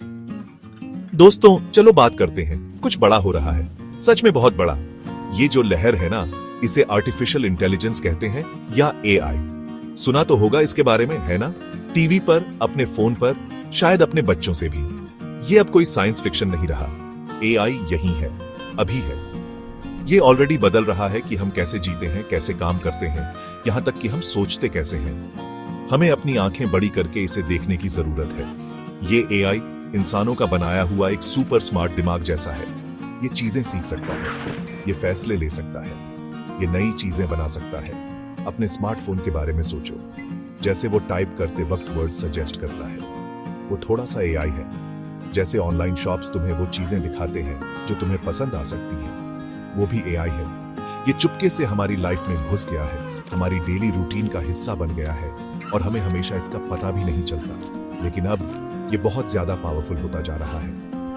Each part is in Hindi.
दोस्तों चलो बात करते हैं। कुछ बड़ा हो रहा है, सच में बहुत बड़ा। ये जो लहर है ना, इसे आर्टिफिशियल इंटेलिजेंस कहते हैं या एआई। सुना तो होगा इसके बारे में, है ना? टीवी पर, अपने फोन पर, शायद अपने बच्चों से भी। ये अब कोई साइंस फिक्शन नहीं रहा। एआई यही है, अभी है। ये ऑलरेडी बदल रहा है कि हम कैसे जीते हैं, कैसे काम करते हैं, यहां तक कि हम सोचते कैसे हैं। हमें अपनी आंखें बड़ी करके इसे देखने की जरूरत है। ये एआई इंसानों का बनाया हुआ एक सुपर स्मार्ट दिमाग जैसा है। ये चीजें सीख सकता है, ये फैसले ले सकता है, ये नई चीजें बना सकता है। अपने स्मार्टफोन के बारे में सोचो, जैसे वो टाइप करते वक्त वर्ड सजेस्ट करता है, वो थोड़ा सा एआई है। जैसे ऑनलाइन शॉप्स तुम्हें वो चीजें दिखाते हैं जो तुम्हें पसंद आ सकती हैं, वो भी एआई है। ये चुपके से हमारी लाइफ में घुस गया है, हमारी डेली रूटीन का हिस्सा बन गया है और हमें हमेशा इसका पता भी नहीं चलता। लेकिन अब ये बहुत ज्यादा पावरफुल होता जा रहा है।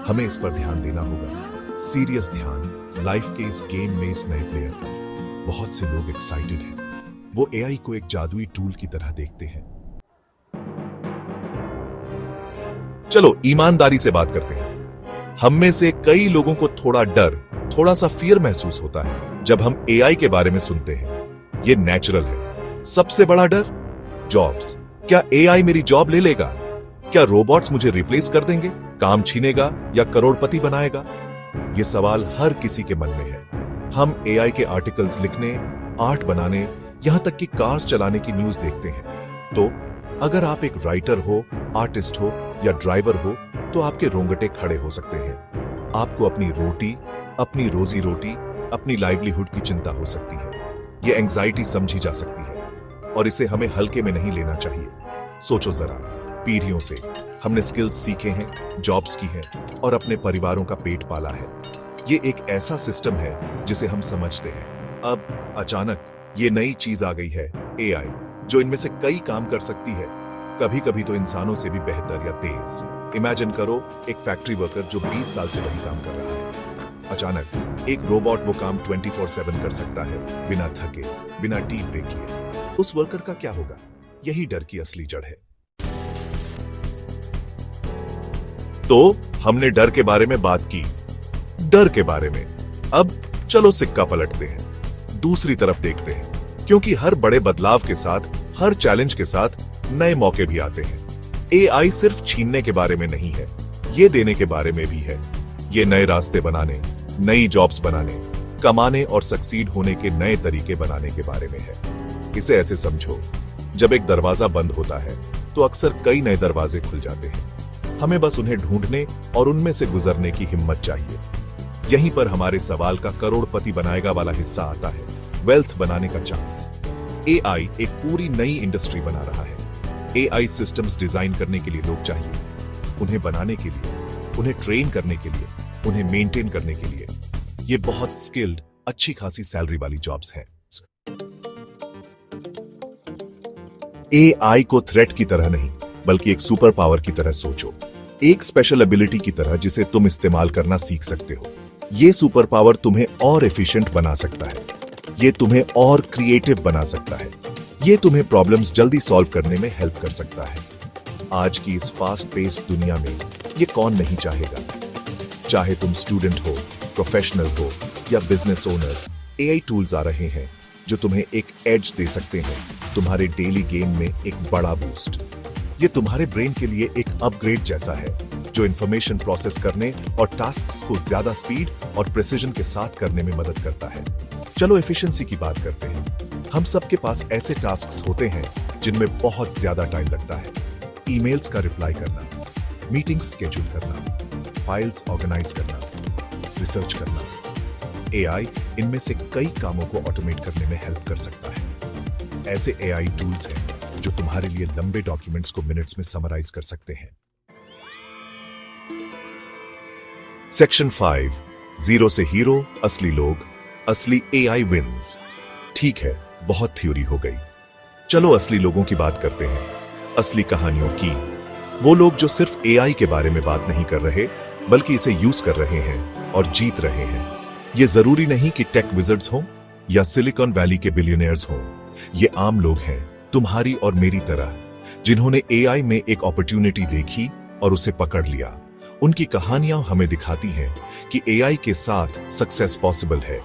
हमें इस पर ध्यान देना होगा, सीरियस ध्यान, लाइफ के इस गेम में, इस नए प्लेयर पर। बहुत से लोग एक्साइटेड हैं, वो एआई को एक जादुई टूल की तरह देखते हैं। चलो ईमानदारी से बात करते हैं। हम में से कई लोगों को थोड़ा डर, थोड़ा सा फियर महसूस होता है जब हम एआई के बारे में सुनते हैं। ये नेचुरल है। सबसे बड़ा डर, जॉब्स। क्या एआई मेरी जॉब ले लेगा? क्या रोबोट्स मुझे रिप्लेस कर देंगे, काम छीनेगा या करोड़पति बनाएगा? ये सवाल हर किसी के मन में है। हम एआई के आर्टिकल्स लिखने, आर्ट बनाने, यहां तक कि कार्स चलाने की न्यूज देखते हैं। तो अगर आप एक राइटर हो, आर्टिस्ट हो या ड्राइवर हो, तो आपके रोंगटे खड़े हो सकते हैं। आपको अपनी रोटी, अपनी रोजी रोटी, अपनी लाइवलीहुड की चिंता हो सकती है। यह एंजाइटी समझी जा सकती है और इसे हमें हल्के में नहीं लेना चाहिए। सोचो जरा, पीढ़ियों से हमने स्किल्स सीखे हैं, जॉब्स की हैं और अपने परिवारों का पेट पाला है। ये एक ऐसा सिस्टम है जिसे हम समझते हैं। अब अचानक ये नई चीज आ गई है, एआई, जो इनमें से कई काम कर सकती है, कभी कभी तो इंसानों से भी बेहतर या तेज। इमेजिन करो एक फैक्ट्री वर्कर जो 20 साल से वही काम कर रहा है। अचानक एक रोबोट वो काम 24/7 कर सकता है, बिना थके, बिना टी ब्रेक लिए। उस वर्कर का क्या होगा? यही डर की असली जड़ है। तो हमने डर के बारे में बात की, डर के बारे में। अब चलो सिक्का पलटते हैं, दूसरी तरफ देखते हैं। क्योंकि हर बड़े बदलाव के साथ, हर चैलेंज के साथ नए मौके भी आते हैं। एआई सिर्फ छीनने के बारे में नहीं है, ये देने के बारे में भी है। ये नए रास्ते बनाने, नई जॉब्स बनाने, कमाने और सक्सीड होने के नए तरीके बनाने के बारे में है। इसे ऐसे समझो, जब एक दरवाजा बंद होता है तो अक्सर कई नए दरवाजे खुल जाते हैं। हमें बस उन्हें ढूंढने और उनमें से गुजरने की हिम्मत चाहिए। यहीं पर हमारे सवाल का करोड़पति बनाएगा वाला हिस्सा आता है, वेल्थ बनाने का चांस। एआई एक पूरी नई इंडस्ट्री बना रहा है। एआई सिस्टम्स डिजाइन करने के लिए लोग चाहिए, उन्हें बनाने के लिए, उन्हें ट्रेन करने के लिए, उन्हें मेंटेन करने के लिए। ये बहुत स्किल्ड, अच्छी खासी सैलरी वाली जॉब्स हैं। एआई को थ्रेट की तरह नहीं, बल्कि एक सुपर पावर की तरह सोचो, एक स्पेशल एबिलिटी की तरह जिसे तुम इस्तेमाल करना सीख सकते हो। ये सुपर पावर तुम्हें और एफिशिएंट बना सकता है, ये तुम्हें और क्रिएटिव बना सकता है, ये तुम्हें प्रॉब्लम्स जल्दी सॉल्व करने में हेल्प कर सकता है। आज की इस फास्ट पेस्ड दुनिया में ये कौन नहीं चाहेगा? चाहे तुम स्टूडेंट हो, प्रोफेशनल हो या बिजनेस ओनर, एआई टूल्स आ रहे हैं जो तुम्हें एक एज दे सकते हैं, तुम्हारे डेली गेम में एक बड़ा बूस्ट। ये तुम्हारे ब्रेन के लिए एक अपग्रेड जैसा है, जो इंफॉर्मेशन प्रोसेस करने और टास्क्स को ज्यादा स्पीड और प्रिसीजन के साथ करने में मदद करता है। चलो एफिशिएंसी की बात करते हैं। हम सबके पास ऐसे टास्क्स होते हैं जिनमें बहुत ज्यादा टाइम लगता है। ईमेल्स का रिप्लाई करना, मीटिंग्स शेड्यूल करना, फाइल्स ऑर्गेनाइज करना, रिसर्च करना। एआई इनमें से कई कामों को ऑटोमेट करने में हेल्प कर सकता है। ऐसे एआई टूल्स हैं जो तुम्हारे लिए लंबे डॉक्यूमेंट्स को मिनट्स में समराइज कर सकते हैं। सेक्शन 5, जीरो से हीरो, असली लोग, असली एआई विन्स। ठीक है, बहुत थ्योरी हो गई। चलो असली लोगों की बात करते हैं, असली कहानियों की। वो लोग जो सिर्फ एआई के बारे में बात नहीं कर रहे, बल्कि इसे यूज कर रहे हैं और जीत रहे हैं। ये जरूरी नहीं कि टेक विजर्ड्स हों या सिलिकॉन वैली के बिलियनियर्स हों। ये आम लोग हैं, तुम्हारी और मेरी तरह, जिन्होंने एआई में एक अपॉर्चुनिटी देखी और उसे पकड़ लिया, उनकी कहानियां हमें दिखाती हैं कि एआई के साथ सक्सेस पॉसिबल है।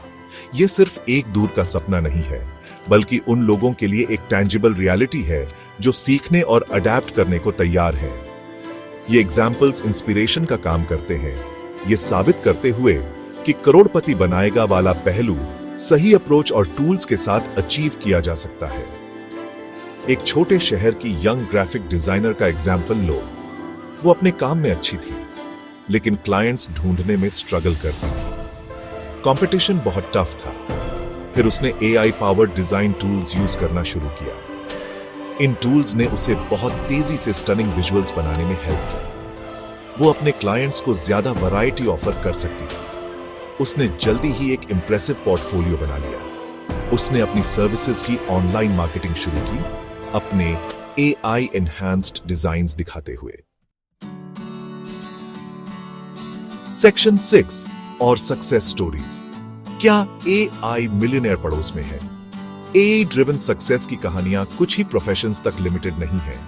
ये सिर्फ एक दूर का सपना नहीं है, बल्कि उन लोगों के लिए एक टैंजिबल रियलिटी है जो सीखने और अडेप्ट करने को तैयार है। ये एग्जाम्पल्स इंस्पिरेशन का काम करते हैं, ये साबित करते हुए कि करोड़पति बनाएगा वाला पहलू सही अप्रोच और टूल्स के साथ अचीव किया जा सकता है। एक छोटे शहर की यंग ग्राफिक डिजाइनर का एग्जाम्पल लो। वो अपने काम में अच्छी थी, लेकिन क्लाइंट्स ढूंढने में स्ट्रगल करती थी। कंपटीशन बहुत टफ था। फिर उसने AI powered design tools use करना शुरू किया। इन टूल्स ने उसे बहुत तेजी से स्टनिंग विजुअल्स बनाने में हेल्प की। वो अपने क्लाइंट्स को ज्यादा वैरायटी ऑफर कर सकती थी। उसने जल्दी ही एक इंप्रेसिव पोर्टफोलियो बना लिया। उसने अपनी सर्विसेज की ऑनलाइन मार्केटिंग शुरू की, अपने एआई एनहांस्ड डिजाइन्स दिखाते हुए। सेक्शन 6 और सक्सेस स्टोरीज। क्या एआई मिलियनेयर पड़ोस में है? एआई ड्रिवन सक्सेस की कहानियां कुछ ही प्रोफेशंस तक लिमिटेड नहीं है।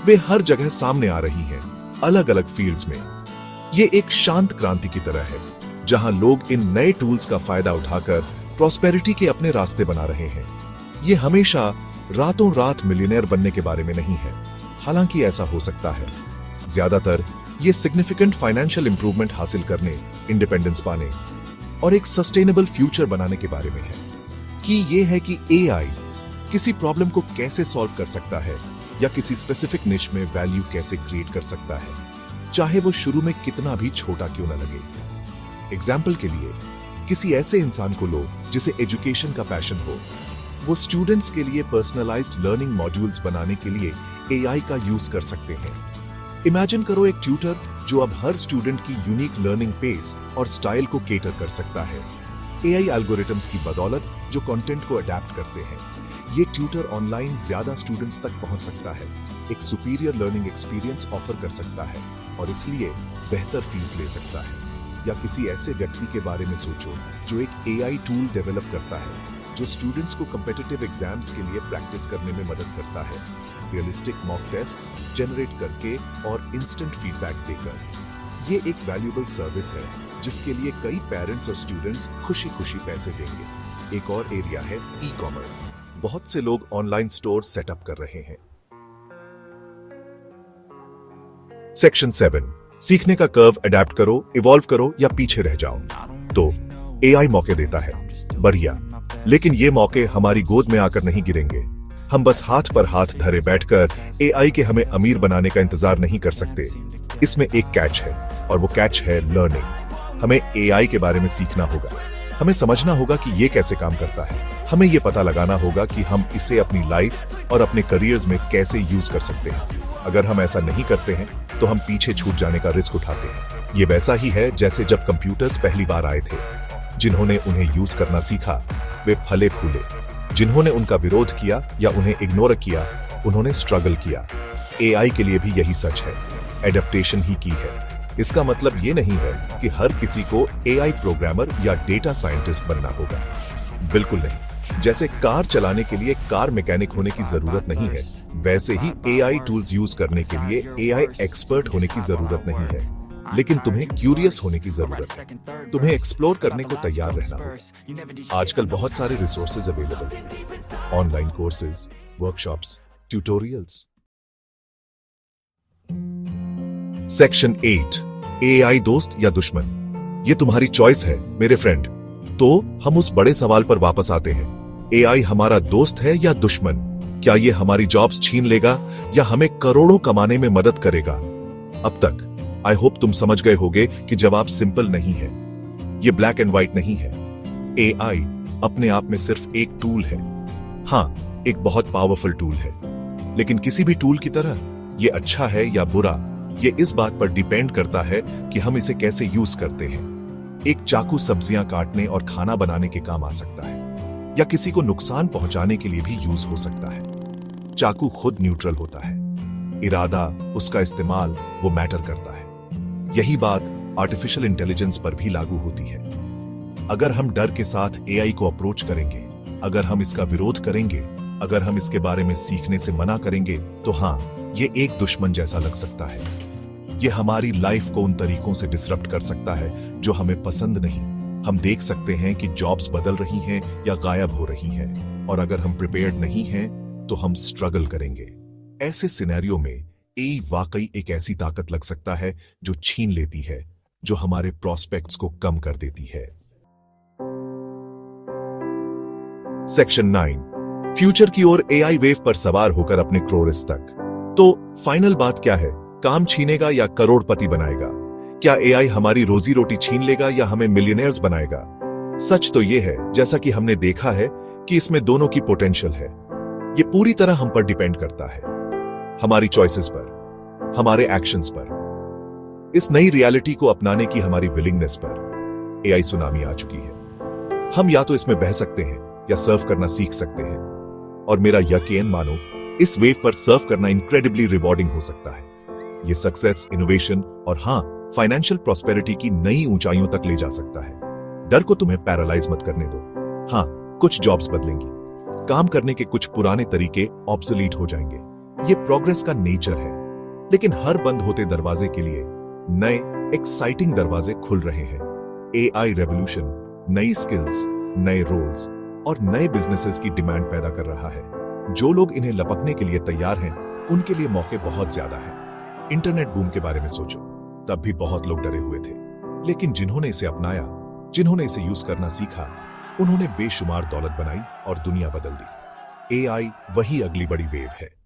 वे हर जगह सामने आ रही हैं, अलग अलग फील्ड्स में। ये एक शांत क्रांति की तरह है, जहां लोग इन नए टूल्स का फायदा उठाकर प्रॉस्पेरिटी के अपने रास्ते बना रहे हैं। ये हमेशा रातों रात मिलियनेयर बनने के बारे में नहीं है, हालांकि ऐसा हो सकता है। ज्यादातर ये सिग्निफिकेंट फाइनेंशियल इंप्रूवमेंट हासिल करने, इंडिपेंडेंस पाने और एक सस्टेनेबल फ्यूचर बनाने के बारे में है। कि ये है कि एआई किसी प्रॉब्लम को कैसे सॉल्व कर सकता है या किसी स्पेसिफिक निश में वैल्यू कैसे क्रिएट कर सकता है, चाहे वो शुरू में कितना भी छोटा क्यों न लगे। एग्जाम्पल के लिए, किसी ऐसे इंसान को लो जिसे एजुकेशन का पैशन हो। वो स्टूडेंट्स के लिए पर्सनलाइज्ड लर्निंग मॉड्यूल्स बनाने के लिए एआई का यूज कर सकते हैं। इमेजिन करो एक ट्यूटर जो अब हर स्टूडेंट की यूनिक लर्निंग पेस और स्टाइल को केटर कर सकता है। एआई एल्गोरिथम्स की बदौलत जो कंटेंट को अडेप्ट करते हैं, ये ट्यूटर ऑनलाइन ज्यादा स्टूडेंट्स तक पहुंच सकता है, एक सुपीरियर लर्निंग एक्सपीरियंस ऑफर कर सकता है और इसलिए बेहतर फीस ले सकता है। या किसी ऐसे व्यक्ति के बारे में सोचो जो एक एआई टूल डेवलप करता है जो स्टूडेंट्स को कॉम्पिटिटिव एग्जाम्स के लिए प्रैक्टिस करने में मदद करता है, रियलिस्टिक मॉक टेस्ट्स जनरेट करके और इंस्टेंट फीडबैक देकर। ये एक वैल्यूएबल सर्विस है जिसके लिए कई पेरेंट्स और स्टूडेंट्स खुशी खुशी पैसे देंगे। एक और एरिया है ई कॉमर्स। बहुत से लोग ऑनलाइन स्टोर सेटअप कर रहे हैं। सेक्शन 7, सीखने का कर्व अडेप्ट करो, इवॉल्व करो या पीछे रह जाओ। तो एआई मौके देता है, बढ़िया, लेकिन ये मौके हमारी गोद में आकर नहीं गिरेंगे। हम बस हाथ पर हाथ धरे बैठकर एआई के हमें अमीर बनाने का इंतजार नहीं कर सकते। इसमें एक कैच है और वो कैच है लर्निंग। हमें एआई के बारे में सीखना होगा, हमें समझना होगा कि ये कैसे काम करता है, हमें ये पता लगाना होगा कि हम इसे अपनी लाइफ और अपने करियर्स में कैसे यूज कर सकते हैं। अगर हम ऐसा नहीं करते हैं तो हम पीछे छूट जाने का रिस्क उठाते हैं। ये वैसा ही है जैसे जब कंप्यूटर्स पहली बार आए थे। जिन्होंने उन्हें यूज करना सीखा वे फले फूले, जिन्होंने उनका विरोध किया या उन्हें इग्नोर किया उन्होंने स्ट्रगल किया। एआई के लिए भी यही सच है, एडेप्टेशन ही की है। इसका मतलब ये नहीं है कि हर किसी को एआई प्रोग्रामर या डेटा साइंटिस्ट बनना होगा, बिल्कुल नहीं। जैसे कार चलाने के लिए कार मैकेनिक होने की जरूरत नहीं है, वैसे ही एआई टूल्स यूज करने के लिए एआई एक्सपर्ट होने की जरूरत नहीं है, लेकिन तुम्हें क्यूरियस होने की जरूरत है। तुम्हें एक्सप्लोर करने को तैयार रहना होगा। आजकल बहुत सारे रिसोर्सेज अवेलेबल हैं, online courses, workshops, tutorials. Section 8, AI दोस्त या दुश्मन। ये तुम्हारी चॉइस है मेरे फ्रेंड। तो हम उस बड़े सवाल पर वापस आते हैं, एआई हमारा दोस्त है या दुश्मन? क्या ये हमारी जॉब्स छीन लेगा या हमें करोड़ों कमाने में मदद करेगा? अब तक आई होप तुम समझ गए होगे कि जवाब सिंपल नहीं है, ये ब्लैक एंड व्हाइट नहीं है। एआई अपने आप में सिर्फ एक टूल है, हाँ, एक बहुत पावरफुल टूल है, लेकिन किसी भी टूल की तरह ये अच्छा है या बुरा, ये इस बात पर डिपेंड करता है कि हम इसे कैसे यूज करते हैं। एक चाकू सब्जियां काटने और खाना बनाने के काम आ सकता है, या किसी को नुकसान पहुंचाने के लिए भी यूज हो सकता है। चाकू खुद न्यूट्रल होता है, इरादा, उसका इस्तेमाल, वो मैटर करता है। यही बात आर्टिफिशियल इंटेलिजेंस पर भी लागू होती है। अगर हम डर के साथ एआई को अप्रोच करेंगे, अगर हम इसका विरोध करेंगे, अगर हम इसके बारे में सीखने से मना करेंगे, तो हाँ, ये एक दुश्मन जैसा लग सकता है। ये हमारी लाइफ को उन तरीकों से डिसरप्ट कर सकता है जो हमें पसंद नहीं। हम देख सकते हैं कि जॉब्स बदल रही हैं या गायब हो रही हैं, और अगर हम प्रिपेयर्ड नहीं हैं तो हम स्ट्रगल करेंगे। ऐसे सिनेरियो में एआई वाकई एक ऐसी ताकत लग सकता है जो छीन लेती है, जो हमारे प्रोस्पेक्ट्स को कम कर देती है। सेक्शन 9, फ्यूचर की ओर एआई वेव पर सवार होकर अपने क्रोरिस तक। तो फाइनल बात क्या है? काम छीनेगा या करोड़पति बनाएगा? क्या एआई हमारी रोजी रोटी छीन लेगा या हमें मिलियनेयर्स बनाएगा? सच तो यह है, जैसा कि हमने देखा है, कि इसमें दोनों की पोटेंशियल है। यह पूरी तरह हम पर डिपेंड करता है, हमारी चॉइसेस पर, हमारे एक्शंस पर, इस नई रियलिटी को अपनाने की हमारी विलिंगनेस पर। एआई सुनामी आ चुकी है। हम या तो इसमें बह सकते हैं या सर्व करना सीख सकते हैं, और मेरा यकीन मानो, इस वेव पर सर्व करना इंक्रेडिबली रिवॉर्डिंग हो सकता है। यह सक्सेस, इनोवेशन और हां, फाइनेंशियल प्रॉस्पेरिटी की नई ऊंचाइयों तक ले जा सकता है। डर को तुम्हें पैरालाइज मत करने दो। हां, कुछ जॉब्स बदलेंगी, काम करने के कुछ पुराने तरीके ऑब्सोलीट हो जाएंगे। यह प्रोग्रेस का नेचर है, लेकिन हर बंद होते दरवाजे के लिए नए एक्साइटिंग दरवाजे खुल रहे हैं। एआई रेवोल्यूशन नई स्किल्स, नए रोल्स और नए बिजनेसेस की डिमांड पैदा कर रहा है। जो लोग इन्हें लपकने के लिए तैयार हैं, उनके लिए मौके बहुत ज्यादा हैं। इंटरनेट बूम के बारे में सोचो, तब भी बहुत लोग डरे हुए थे, लेकिन जिन्होंने इसे अपनाया, जिन्होंने इसे यूज करना सीखा, उन्होंने बेशुमार दौलत बनाई और दुनिया बदल दी। एआई वही अगली बड़ी वेव है।